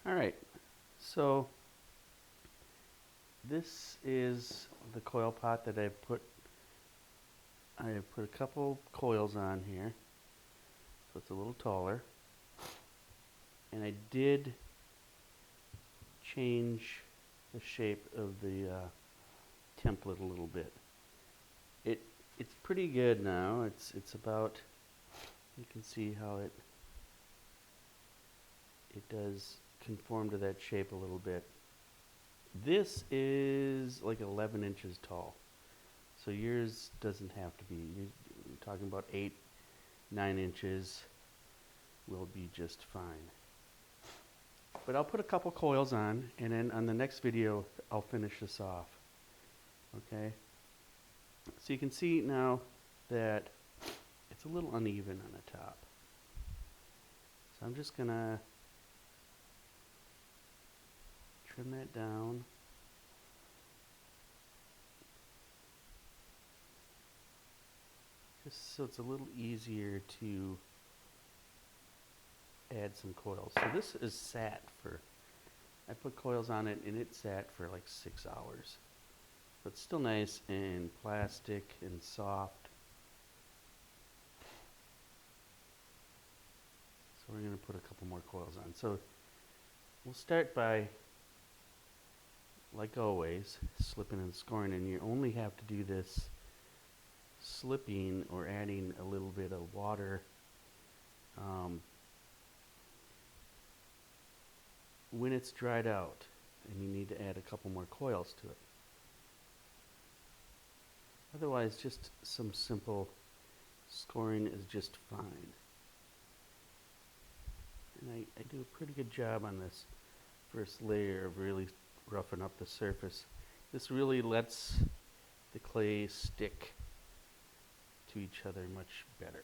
Alright, so this is the coil pot that I put a couple coils on here, so it's a little taller. And I did change the shape of the template a little bit. It's pretty good now. It's about, you can see how it does conform to that shape a little bit. This is like 11 inches tall, so yours doesn't have to be. You're talking about 8-9 inches will be just fine. But I'll put a couple coils on, and then on the next video I'll finish this off. Okay, so you can see now that it's a little uneven on the top, so I'm just gonna trim that down. Just so it's a little easier to add some coils. So this is sat for, I put coils on it and it sat for like 6 hours. But it's still nice and plastic and soft. So we're going to put a couple more coils on. So we'll start by, like always, slipping and scoring, and you only have to do this slipping or adding a little bit of water when it's dried out and you need to add a couple more coils to it. Otherwise, just some simple scoring is just fine. And I do a pretty good job on this first layer of really roughing up the surface. This really lets the clay stick to each other much better.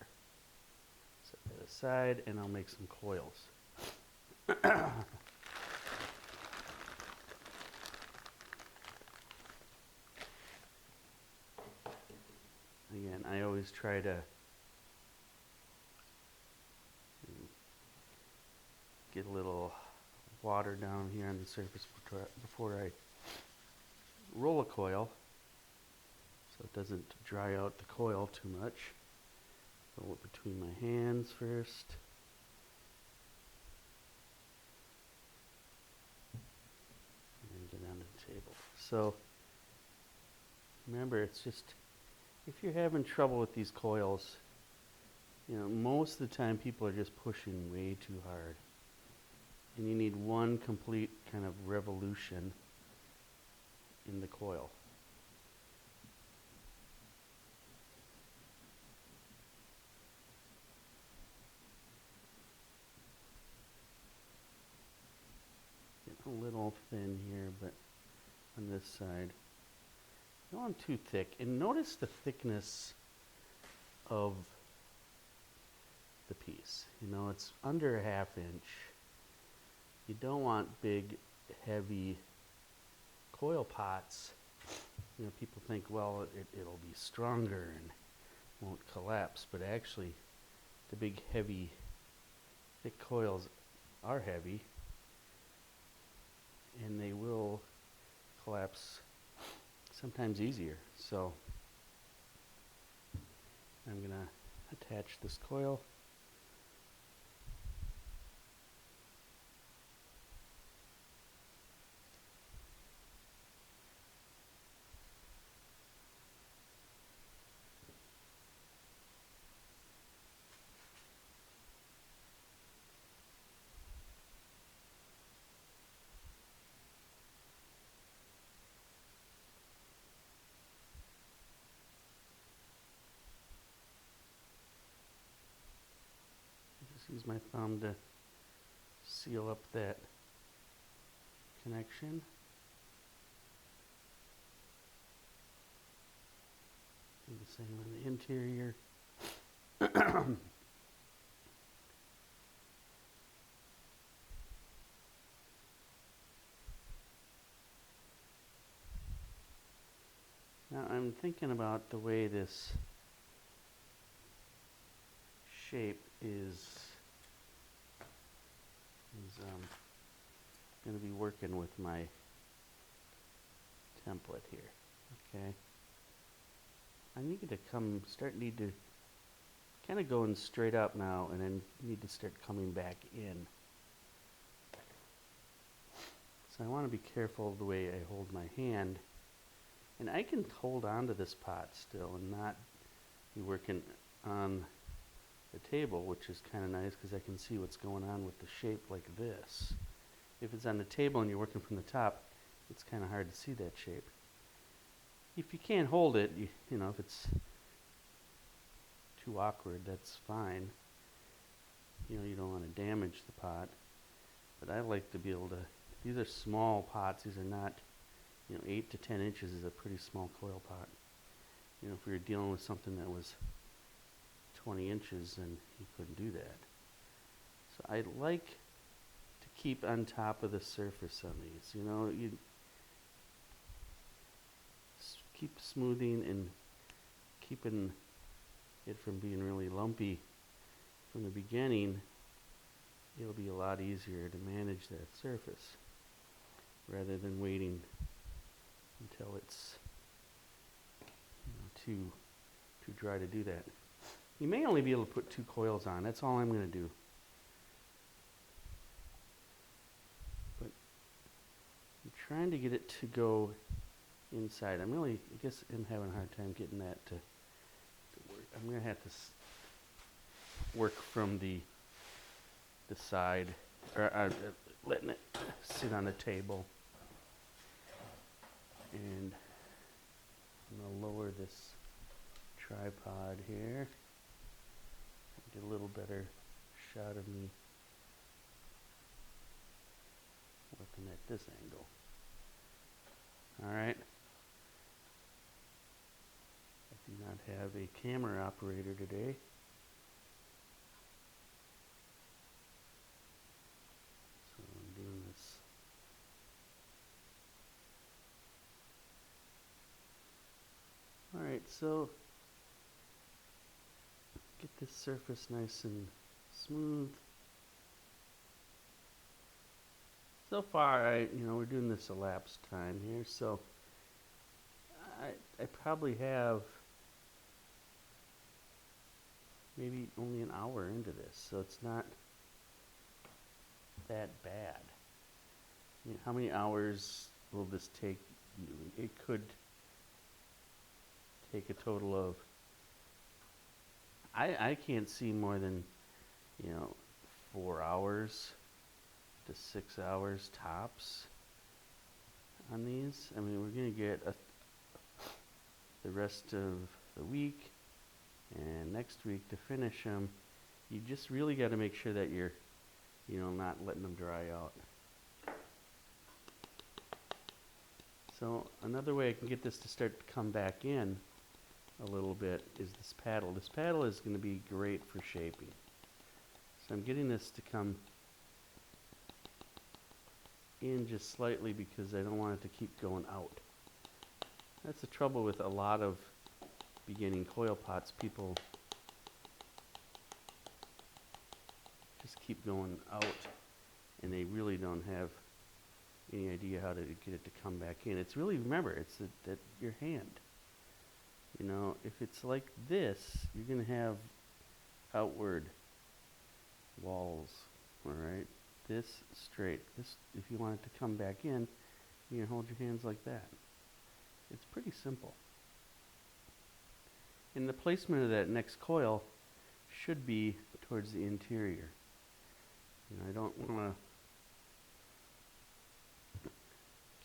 Set that aside and I'll make some coils. Again, I always try to get a little water down here on the surface before I roll a coil, so it doesn't dry out the coil too much. Roll it between my hands first. And then get onto the table. So remember, it's just, if you're having trouble with these coils, you know, most of the time people are just pushing way too hard. And you need one complete kind of revolution in the coil. Getting a little thin here, but on this side. Not on too thick. And notice the thickness of the piece. You know, it's under a 1/2 inch. You don't want big, heavy coil pots. You know, people think, well, it'll be stronger and won't collapse, but actually the big, heavy, thick coils are heavy and they will collapse sometimes easier. So I'm going to attach this coil. Use my thumb to seal up that connection. Do the same on the interior. Now I'm thinking about the way this shape is going to be working with my template here. Okay. I need to need to kind of going straight up now, and then need to start coming back in. So I want to be careful of the way I hold my hand. And I can hold on to this pot still and not be working on the table, which is kind of nice because I can see what's going on with the shape like this. If it's on the table and you're working from the top, it's kind of hard to see that shape. If you can't hold it, you know, if it's too awkward, that's fine. You know, you don't want to damage the pot. But I like to be able to, these are small pots, these are not, you know, 8 to 10 inches is a pretty small coil pot. You know, if we were dealing with something that was 20 inches, then you couldn't do that. So I like to keep on top of the surface on these. You know, you keep smoothing and keeping it from being really lumpy from the beginning. It'll be a lot easier to manage that surface rather than waiting until it's, you know, too dry to do that. You may only be able to put 2 coils on. That's all I'm going to do. But I'm trying to get it to go inside. I guess I'm having a hard time getting that to work. I'm going to have to work from the side, or letting it sit on the table. And I'm going to lower this tripod here. Get a little better shot of me working at this angle. Alright. I do not have a camera operator today. So I'm doing this. Alright, so get this surface nice and smooth. So far, we're doing this elapsed time here, so I probably have maybe only an hour into this, so it's not that bad. You know, how many hours will this take you? It could take a total of, I can't see more than, 4 hours to 6 hours tops on these. I mean, we're going to get the rest of the week and next week to finish them. You just really got to make sure that you're, not letting them dry out. So another way I can get this to start to come back in a little bit is this paddle. This paddle is going to be great for shaping. So I'm getting this to come in just slightly because I don't want it to keep going out. That's the trouble with a lot of beginning coil pots. People just keep going out and they really don't have any idea how to get it to come back in. It's really, remember, it's that your hand. If it's like this, you're going to have outward walls, all right? This straight. This, if you want it to come back in, you can hold your hands like that. It's pretty simple. And the placement of that next coil should be towards the interior. I don't want to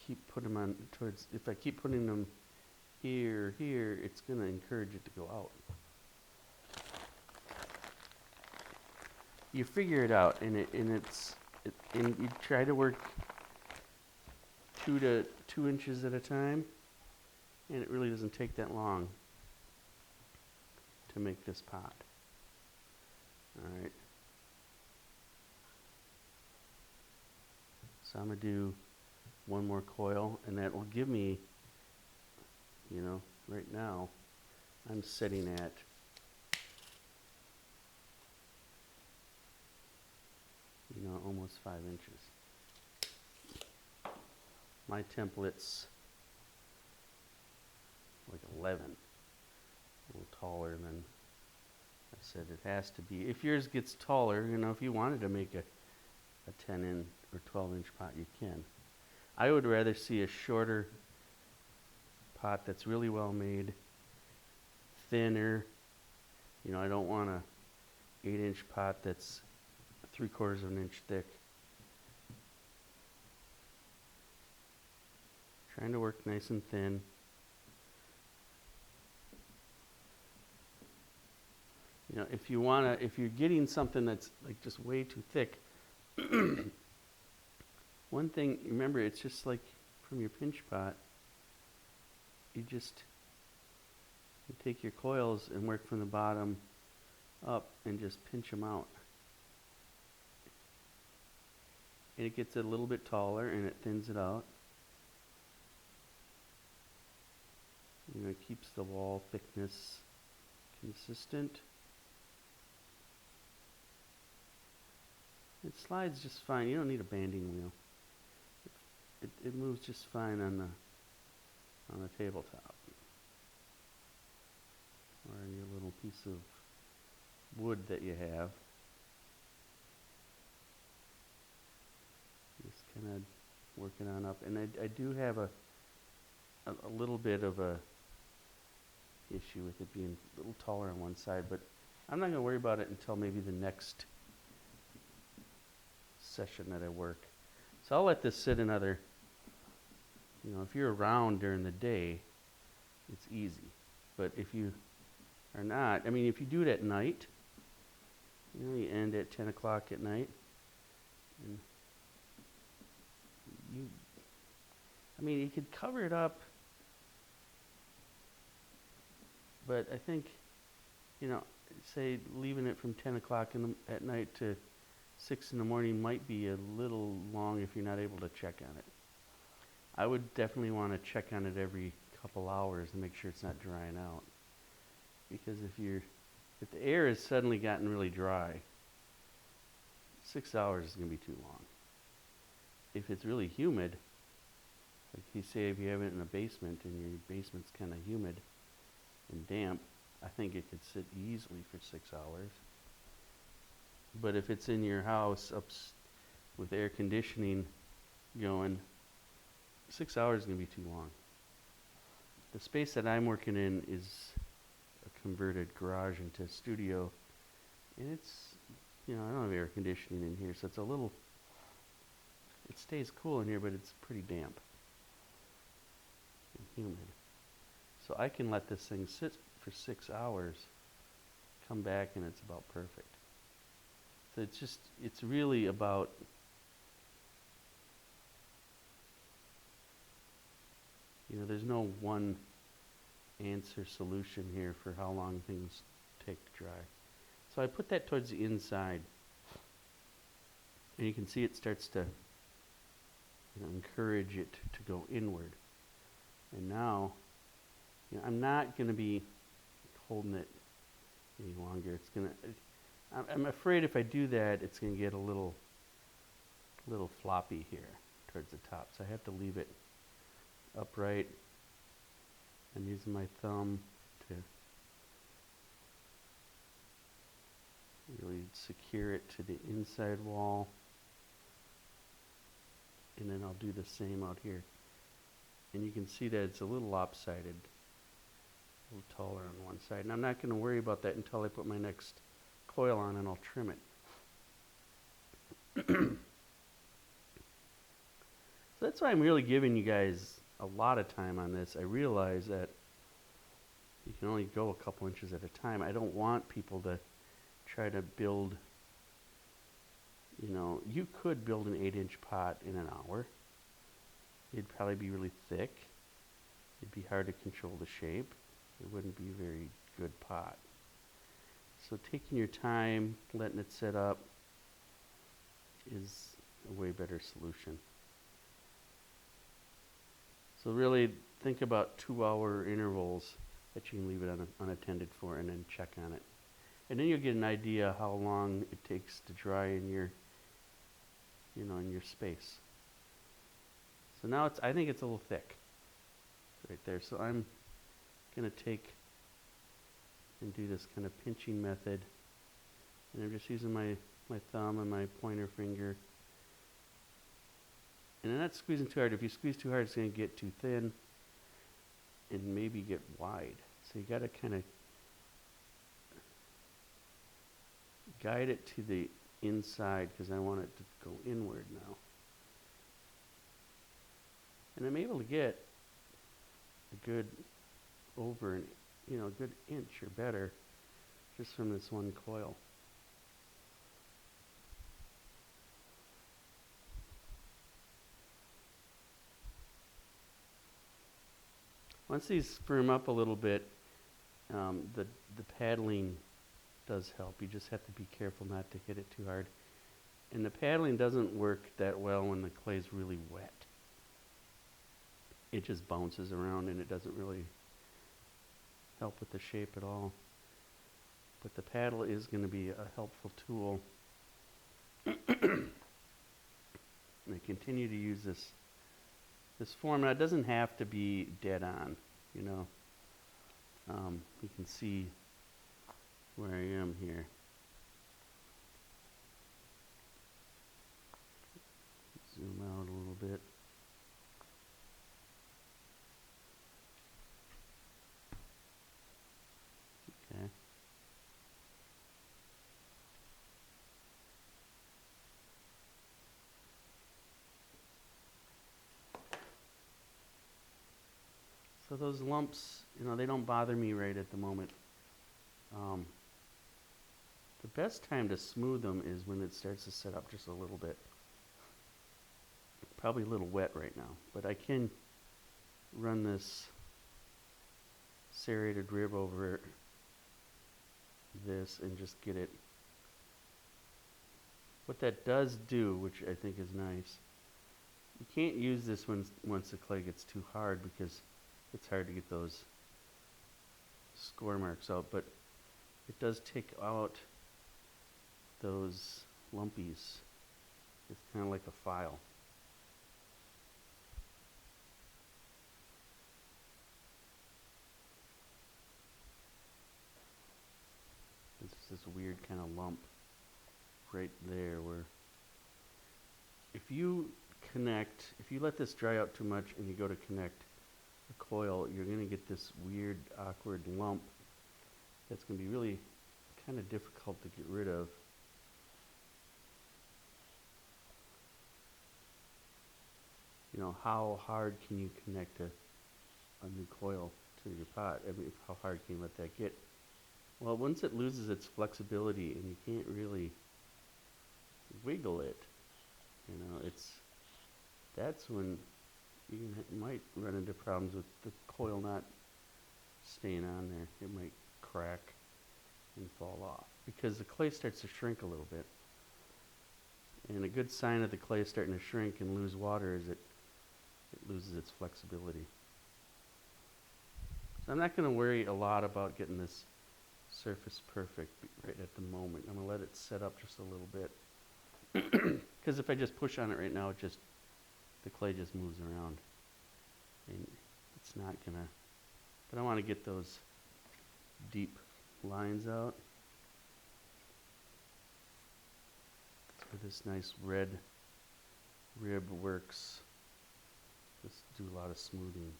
keep putting them on towards, if I keep putting them here, it's going to encourage it to go out. You figure it out, and you try to work 2 inches at a time, and it really doesn't take that long to make this pot. All right. So I'm going to do one more coil, and that will give me, right now, I'm sitting at almost 5 inches. My template's like 11, a little taller than I said it has to be. If yours gets taller, if you wanted to make a 10 or 12-inch pot, you can. I would rather see a shorter pot that's really well made, thinner. I don't want a 8-inch pot that's 3/4 of an inch thick. Trying to work nice and thin. If you're getting something that's like just way too thick, one thing, remember, it's just like from your pinch pot. You take your coils and work from the bottom up and just pinch them out. And it gets a little bit taller and it thins it out. It keeps the wall thickness consistent. It slides just fine. You don't need a banding wheel. It moves just fine on the tabletop. Or on your little piece of wood that you have. Just kind of working on up. And I do have a little bit of a issue with it being a little taller on one side, but I'm not going to worry about it until maybe the next session that I work. So I'll let this sit another, if you're around during the day, it's easy. But if you are not, if you do it at night, you end at 10 o'clock at night, and you could cover it up, but I think, say leaving it from 10 o'clock at night to 6 in the morning might be a little long if you're not able to check on it. I would definitely want to check on it every couple hours to make sure it's not drying out. Because if the air has suddenly gotten really dry, 6 hours is going to be too long. If it's really humid, like if you have it in a basement and your basement's kind of humid and damp, I think it could sit easily for 6 hours. But if it's in your house with air conditioning going, 6 hours is going to be too long. The space that I'm working in is a converted garage into a studio, and it's, I don't have air conditioning in here, so it stays cool in here, but it's pretty damp and humid. So I can let this thing sit for 6 hours, come back, and it's about perfect. So it's really about there's no one answer solution here for how long things take to dry. So I put that towards the inside, and you can see it starts to encourage it to go inward. And now, I'm not going to be holding it any longer. I'm afraid if I do that, it's going to get a little floppy here towards the top. So I have to leave it upright. I'm using my thumb to really secure it to the inside wall. And then I'll do the same out here. And you can see that it's a little lopsided, a little taller on one side. And I'm not going to worry about that until I put my next coil on, and I'll trim it. So that's why I'm really giving you guys a lot of time on this. I realize that you can only go a couple inches at a time. I don't want people to try to build, you could build an 8-inch pot in an hour. It'd probably be really thick. It'd be hard to control the shape. It wouldn't be a very good pot. So taking your time, letting it set up, is a way better solution. So really think about 2-hour intervals that you can leave it unattended for, and then check on it. And then you'll get an idea how long it takes to dry in your, in your space. So now I think it's a little thick right there. So I'm going to take and do this kind of pinching method. And I'm just using my thumb and my pointer finger. And I'm not squeezing too hard. If you squeeze too hard, it's going to get too thin and maybe get wide. So you got to kind of guide it to the inside because I want it to go inward now. And I'm able to get a good over a good inch or better just from this one coil. Once these firm up a little bit, the paddling does help. You just have to be careful not to hit it too hard. And the paddling doesn't work that well when the clay's really wet. It just bounces around and it doesn't really help with the shape at all. But the paddle is going to be a helpful tool. And I continue to use this form. Now, it doesn't have to be dead on, you know. You can see where I am here. Zoom out a little bit. Okay. So those lumps, they don't bother me right at the moment. The best time to smooth them is when it starts to set up just a little bit. Probably a little wet right now, but I can run this serrated rib over this and just get it. What that does do, which I think is nice, you can't use this once the clay gets too hard because it's hard to get those score marks out, but it does take out those lumpies. It's kind of like a file. It's this weird kind of lump right there where if you let this dry out too much and you go to connect a coil, you're going to get this weird, awkward lump that's going to be really kind of difficult to get rid of. How hard can you connect a new coil to your pot? I mean, how hard can you let that get? Well, once it loses its flexibility and you can't really wiggle it, that's when you might run into problems with the coil not staying on there. It might crack and fall off because the clay starts to shrink a little bit. And a good sign of the clay starting to shrink and lose water is it loses its flexibility. So I'm not going to worry a lot about getting this surface perfect right at the moment. I'm going to let it set up just a little bit. Because if I just push on it right now, the clay just moves around. And it's not going to... But I want to get those deep lines out. So this nice red rib works. Just do a lot of smoothing.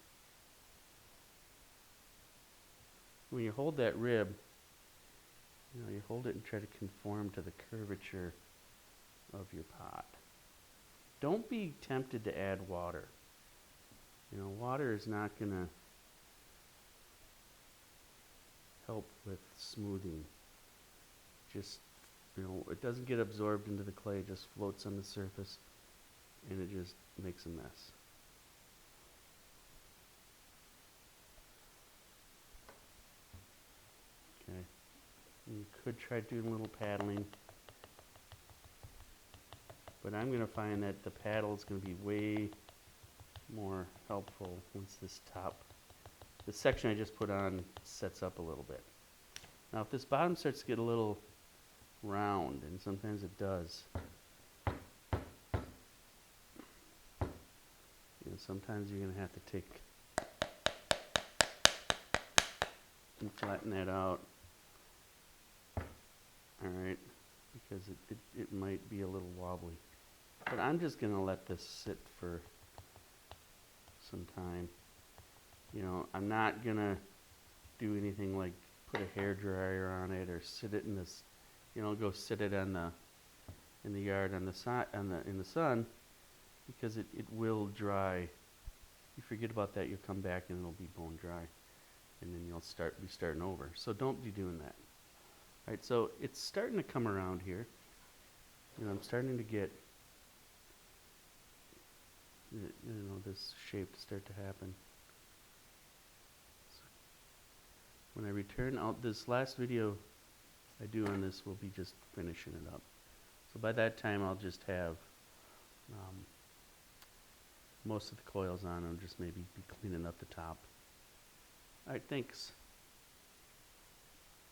When you hold that rib, you hold it and try to conform to the curvature of your pot. Don't be tempted to add water. Water is not going to help with smoothing. Just, it doesn't get absorbed into the clay, it just floats on the surface, and it just makes a mess. Okay. You could try doing a little paddling, but I'm going to find that the paddle is going to be way more helpful once this section I just put on sets up a little bit. Now if this bottom starts to get a little round, and sometimes it does, sometimes you're going to have to take and flatten that out. Alright, because it might be a little wobbly. But I'm just going to let this sit for some time. You know, I'm not going to do anything like put a hair dryer on it or sit it in this, you know, go sit it on the in the yard on the in the sun, because it will dry. You forget about that, you'll come back and it'll be bone dry, and then you'll be starting over. So don't be doing that. All right, so it's starting to come around here. You know, I'm starting to get this shape to start to happen. So when I return out, this last video I do on this will be just finishing it up. So by that time I'll just have most of the coils on and just maybe be cleaning up the top. Alright, thanks.